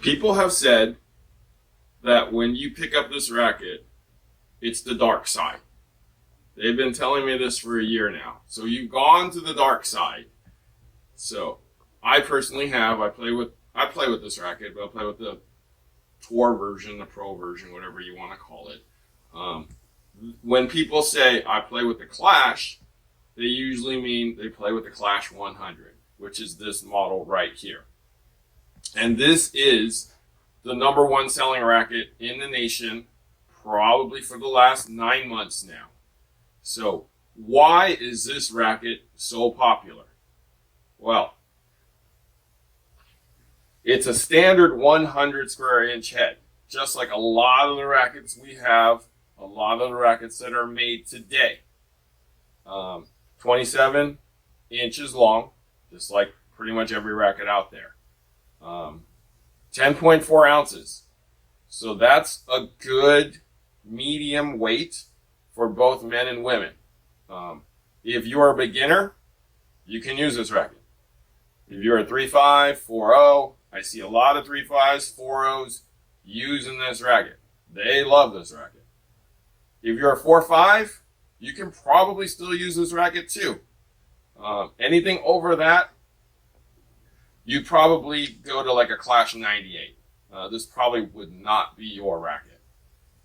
People have said that when you pick up this racket, it's the dark side. They've been telling me this for a year now. So you've gone to the dark side. So I personally have. I play with this racket, but I play with the tour version, the pro version, whatever you want to call it. When people say I play with the Clash, they usually mean they play with the Clash 100, which is this model right here. And this is the #1 selling racket in the nation, probably for the last 9 months now. So why is this racket so popular? Well, it's a standard 100 square inch head, just like a lot of the rackets we have, a lot of the rackets that are made today. 27 inches long, just like pretty much every racket out there. 10.4 ounces. So that's a good medium weight for both men and women. If you're a beginner, you can use this racket. If you're a 3.5, 4.0, I see a lot of 3.5s, 4.0s using this racket. They love this racket. If you're a 4.5, you can probably still use this racket too. Anything over that, you'd probably go to like a Clash 98. This probably would not be your racket.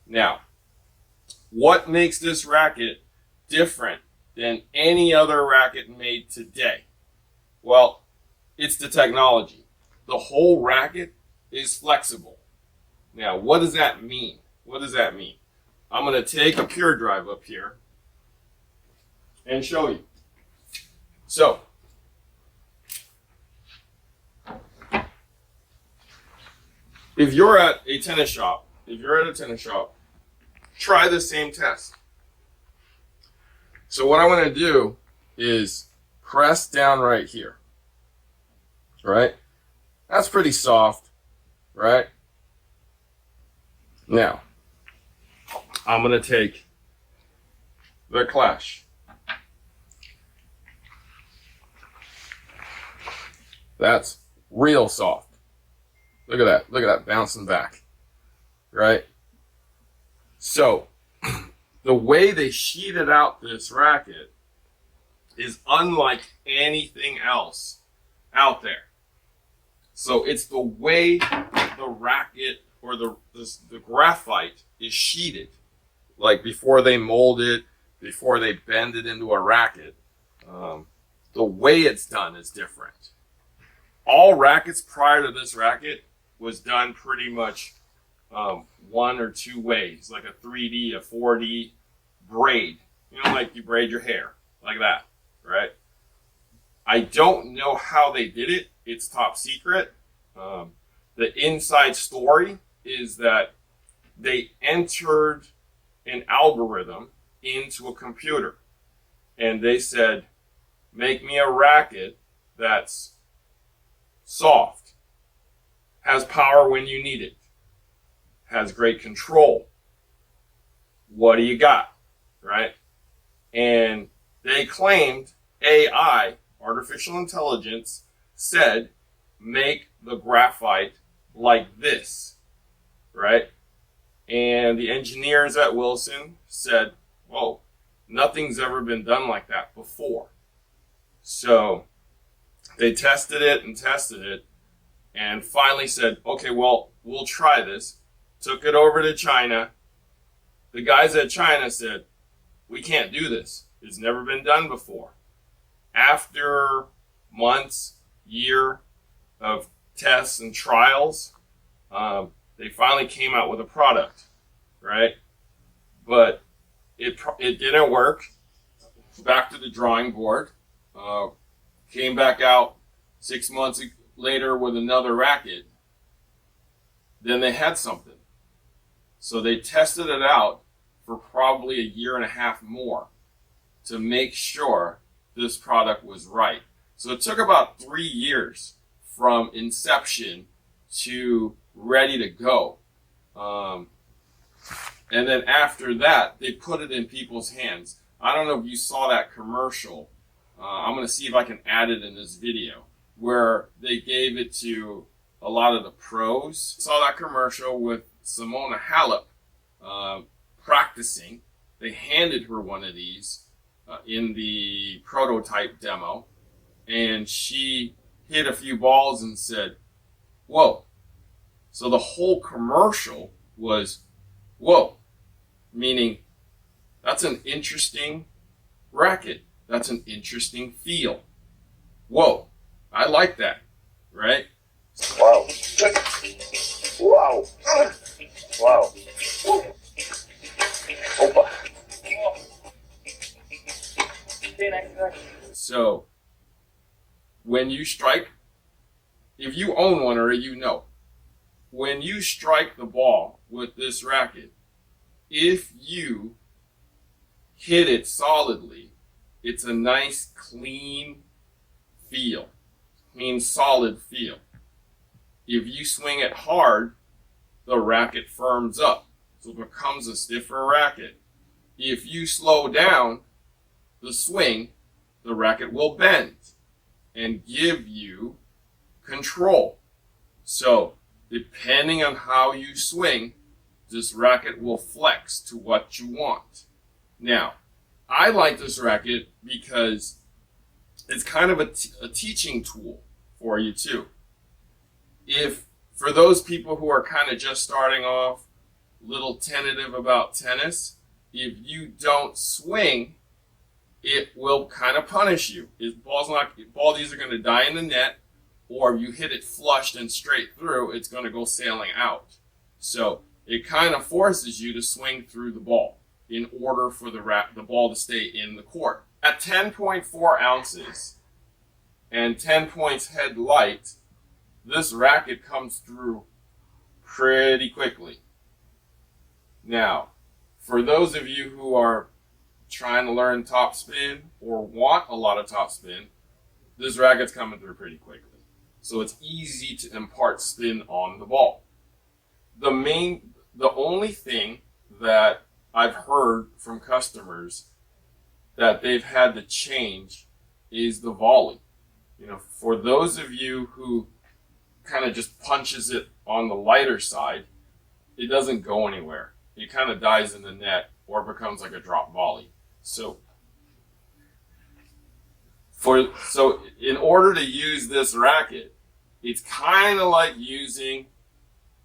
Now, what makes this racket different than any other racket made today? Well, it's the technology. The whole racket is flexible. Now, what does that mean? What does that mean? I'm going to take a pure drive up here and show you. So, if you're at a tennis shop, try the same test. So what I want to do is press down right here. Right? That's pretty soft, right? Now, I'm going to take the Clash. That's real soft. Look at that. Look at that bouncing back. Right? So, the way they sheeted out this racket is unlike anything else out there. So it's the way the racket or the graphite is sheeted. Like before they mold it, before they bend it into a racket, the way it's done is different. All rackets prior to this racket was done pretty much one or two ways, like a 3D, a 4D braid. You know, like you braid your hair, like that, right? I don't know how they did it. It's top secret. The inside story is that they entered an algorithm into a computer. And they said, make me a racket that's soft, has power when you need it, has great control. What do you got, right? And they claimed AI, artificial intelligence, said, make the graphite like this, right? And the engineers at Wilson said, whoa, nothing's ever been done like that before. So they tested it and finally said, okay, well, we'll try this. Took it over to China. The guys at China said, we can't do this. It's never been done before. After months, year of tests and trials, they finally came out with a product, right? But it didn't work. Back to the drawing board. Came back out 6 months later with another racket. Then they had something. So they tested it out for probably a year and a half more to make sure this product was right. So it took about 3 years from inception to ready to go. And then after that, they put it in people's hands. I don't know if you saw that commercial. I'm going to see if I can add it in this video, where they gave it to a lot of the pros. Saw that commercial with Simona Halep practicing. They handed her one of these in the prototype demo, and she hit a few balls and said, "Whoa." So the whole commercial was, "Whoa," meaning that's an interesting racket. That's an interesting feel. Whoa, I like that, right? Wow. Wow. Wow. Opa. So when you strike, if you own one or you know, when you strike the ball with this racket, if you hit it solidly, it's a nice, clean feel, clean, solid feel. If you swing it hard, the racket firms up, so it becomes a stiffer racket. If you slow down the swing, the racket will bend and give you control. So, depending on how you swing, this racket will flex to what you want. Now, I like this racket because it's kind of a teaching tool for you too. If for those people who are kind of just starting off, little tentative about tennis, if you don't swing, it will kind of punish you. If ball's either going to die in the net, or if you hit it flushed and straight through, it's going to go sailing out. So it kind of forces you to swing through the ball in order for the ball to stay in the court. At 10.4 ounces and 10 points head light, this racket comes through pretty quickly. Now, for those of you who are trying to learn topspin or want a lot of topspin, this racket's coming through pretty quickly. So it's easy to impart spin on the ball. The only thing that I've heard from customers that they've had to change is the volley. You know, for those of you who kind of just punches it on the lighter side, it doesn't go anywhere. It kind of dies in the net or becomes like a drop volley. So in order to use this racket, it's kind of like using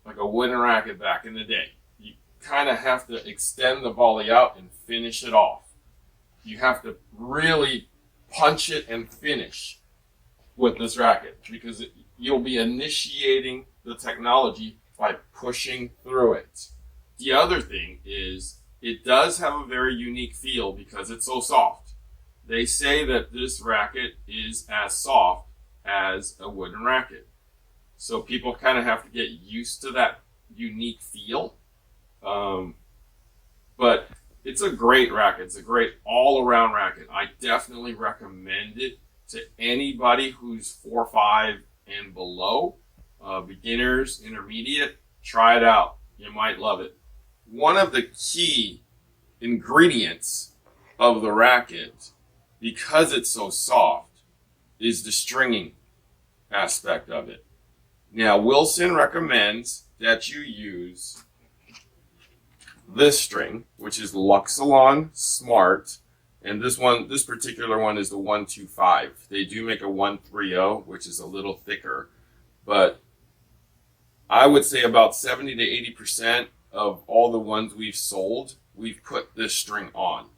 like a wooden racket back in the day. You kind of have to extend the volley out and finish it off. You have to really punch it and finish with this racket because you'll be initiating the technology by pushing through it. The other thing is it does have a very unique feel because it's so soft. They say that this racket is as soft as a wooden racket. So people kind of have to get used to that unique feel. But it's a great racket. It's a great all-around racket. I definitely recommend it to anybody who's 4'5" and below. Beginners, intermediate, try it out. You might love it. One of the key ingredients of the racket, because it's so soft, is the stringing aspect of it. Now, Wilson recommends that you use this string, which is Luxilon Smart, and this particular one is the 125. They do make a 130, which is a little thicker, but I would say about 70 to 80% of all the ones we've sold, we've put this string on.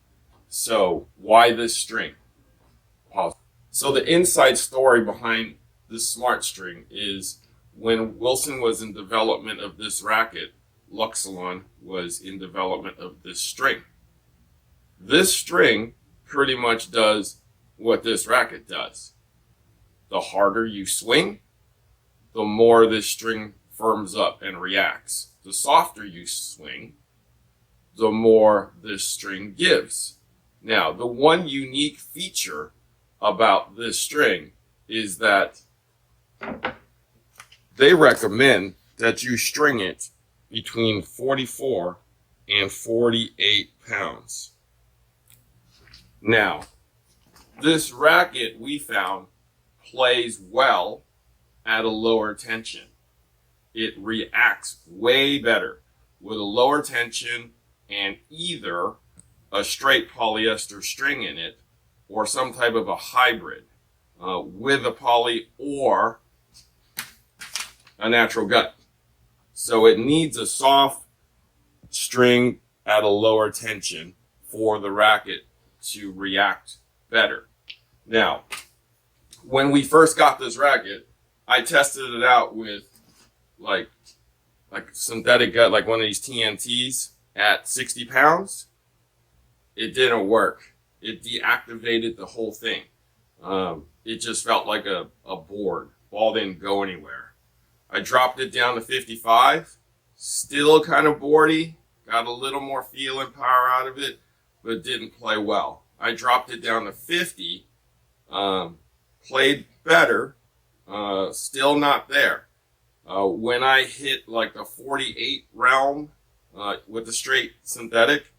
So why this string? So the inside story behind this Smart string is when Wilson was in development of this racket, Luxilon was in development of this string. This string pretty much does what this racket does. The harder you swing, the more this string firms up and reacts. The softer you swing, the more this string gives. Now, the one unique feature about this string is that they recommend that you string it between 44 and 48 pounds. Now, this racket we found plays well at a lower tension. it reacts way better with a lower tension and either a straight polyester string in it or some type of a hybrid with a poly or a natural gut. So it needs a soft string at a lower tension for the racket to react better. Now, when we first got this racket, I tested it out with like synthetic gut, like one of these TNTs at 60 pounds. It didn't work. It deactivated the whole thing. It just felt like a board. Ball didn't go anywhere. I dropped it down to 55. Still kind of boardy. Got a little more feel and power out of it, but didn't play well. I dropped it down to 50. Played better. Still not there. When I hit like the 48 realm with the straight synthetic,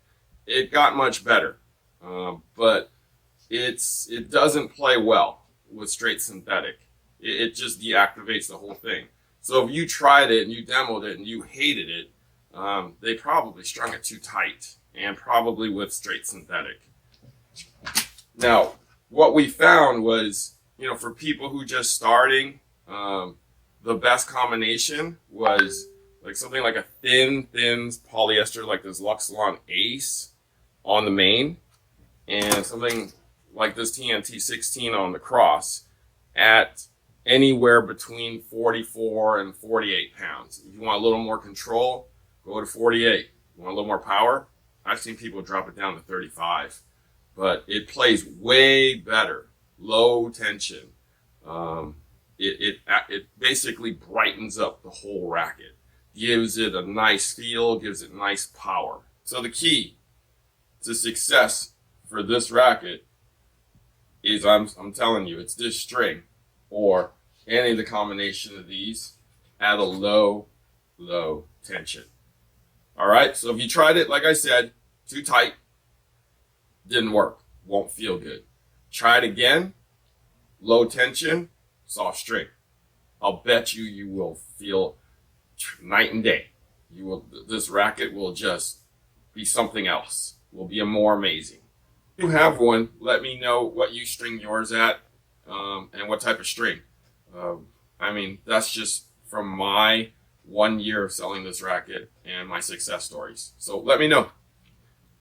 it got much better. But it doesn't play well with straight synthetic. It just deactivates the whole thing. So if you tried it and you demoed it and you hated it, they probably strung it too tight and probably with straight synthetic. Now, what we found was, for people who just starting, the best combination was like something like a thin polyester, like this Luxilon Ace on the main, and something like this TNT 16 on the cross at anywhere between 44 and 48 pounds. If you want a little more control, go to 48. You want a little more power? I've seen people drop it down to 35, but it plays way better. Low tension. It basically brightens up the whole racket, gives it a nice feel, gives it nice power. So the key to success for this racket is, I'm telling you, it's this string or any of the combination of these at a low tension. All right, so if you tried it, like I said, too tight, didn't work, won't feel good. Try it again, low tension, soft string. I'll bet you will feel night and day. This racket will just be something else. Will be more amazing. If you have one, let me know what you string yours at, and what type of string. That's just from my 1 year of selling this racket and my success stories. So let me know.